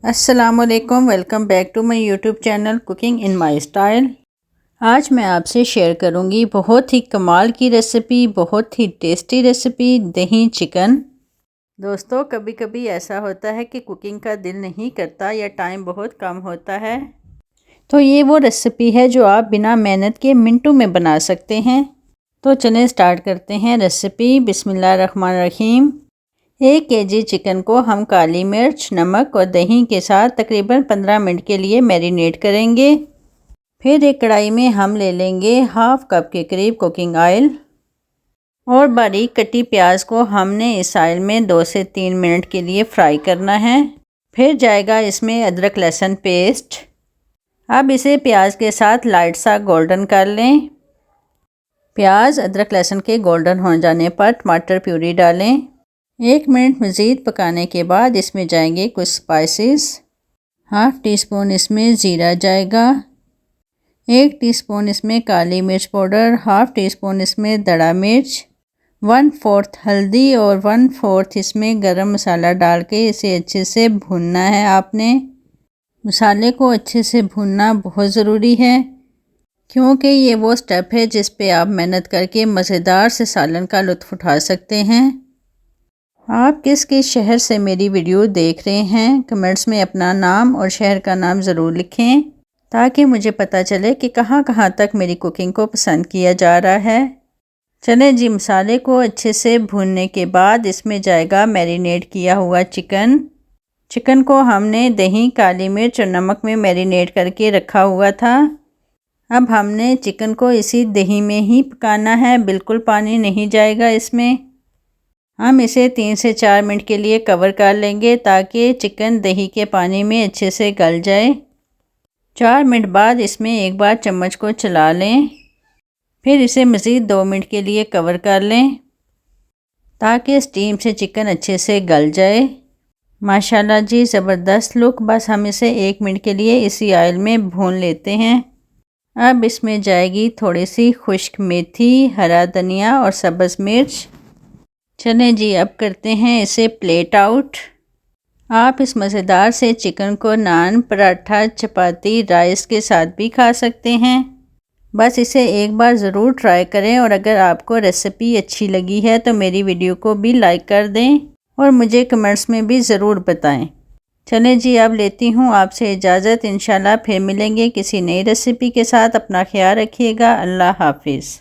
अस्सलामुअलैकुम, welcome back to my YouTube channel cooking in my style. आज मैं आपसे शेयर करूंगी बहुत ही कमाल की रेसिपी, बहुत ही टेस्टी रेसिपी, दही चिकन। दोस्तों, कभी कभी ऐसा होता है कि कुकिंग का दिल नहीं करता या टाइम बहुत कम होता है, तो ये वो रेसिपी है जो आप बिना मेहनत के मिनटों में बना सकते हैं। तो चलें स्टार्ट करते हैं रेसिपी। बिस्मिल्लाहिर्रहमानिर्रहीम। 1 केजी चिकन को हम काली मिर्च, नमक और दही के साथ तकरीबन 15 मिनट के लिए मैरिनेट करेंगे। फिर एक कढ़ाई में हम ले लेंगे हाफ कप के करीब कुकिंग ऑयल और बारीक कटी प्याज को हमने इस ऑयल में 2 से 3 मिनट के लिए फ्राई करना है। फिर जाएगा इसमें अदरक लहसुन पेस्ट। अब इसे प्याज के साथ लाइट सा गोल्डन कर लें। प्याज अदरक लहसुन के गोल्डन हो जाने पर टमाटर प्यूरी डालें। 1 मिनट मज़ीद पकाने के बाद इसमें जाएंगे कुछ स्पाइसेस। हाफ़ टी स्पून इसमें ज़ीरा जाएगा, 1 टीस्पून इसमें काली मिर्च पाउडर, हाफ़ टी स्पून इसमें दड़ा मिर्च, 1/4 हल्दी और 1/4 इसमें गरम मसाला डाल के इसे अच्छे से भूनना है। आपने मसाले को अच्छे से भूनना बहुत ज़रूरी है, क्योंकि ये वो स्टेप है जिस पे आप मेहनत करके मज़ेदार से सालन का लुत्फ़ उठा सकते हैं। आप किस किस शहर से मेरी वीडियो देख रहे हैं, कमेंट्स में अपना नाम और शहर का नाम ज़रूर लिखें, ताकि मुझे पता चले कि कहाँ कहाँ तक मेरी कुकिंग को पसंद किया जा रहा है। चलें जी, मसाले को अच्छे से भूनने के बाद इसमें जाएगा मैरिनेट किया हुआ चिकन। चिकन को हमने दही, काली मिर्च और नमक में मैरिनेट करके रखा हुआ था। अब हमने चिकन को इसी दही में ही पकाना है, बिल्कुल पानी नहीं जाएगा इसमें। हम इसे 3 से 4 मिनट के लिए कवर कर लेंगे ताकि चिकन दही के पानी में अच्छे से गल जाए। 4 मिनट बाद इसमें एक बार चम्मच को चला लें, फिर इसे मज़ीद 2 मिनट के लिए कवर कर लें ताकि स्टीम से चिकन अच्छे से गल जाए। माशाल्लाह जी, ज़बरदस्त लुक। बस हम इसे 1 मिनट के लिए इसी ऑयल में भून लेते हैं। अब इसमें जाएगी थोड़ी सी खुश्क मेथी, हरा धनिया और सब्ज़ मिर्च। चलें जी, अब करते हैं इसे प्लेट आउट। आप इस मज़ेदार से चिकन को नान, पराठा, चपाती, राइस के साथ भी खा सकते हैं। बस इसे एक बार ज़रूर ट्राई करें, और अगर आपको रेसिपी अच्छी लगी है तो मेरी वीडियो को भी लाइक कर दें और मुझे कमेंट्स में भी ज़रूर बताएं। चलें जी, अब लेती हूँ आपसे इजाज़त। इंशाल्लाह फिर मिलेंगे किसी नई रेसिपी के साथ। अपना ख्याल रखिएगा। अल्लाह हाफिज़।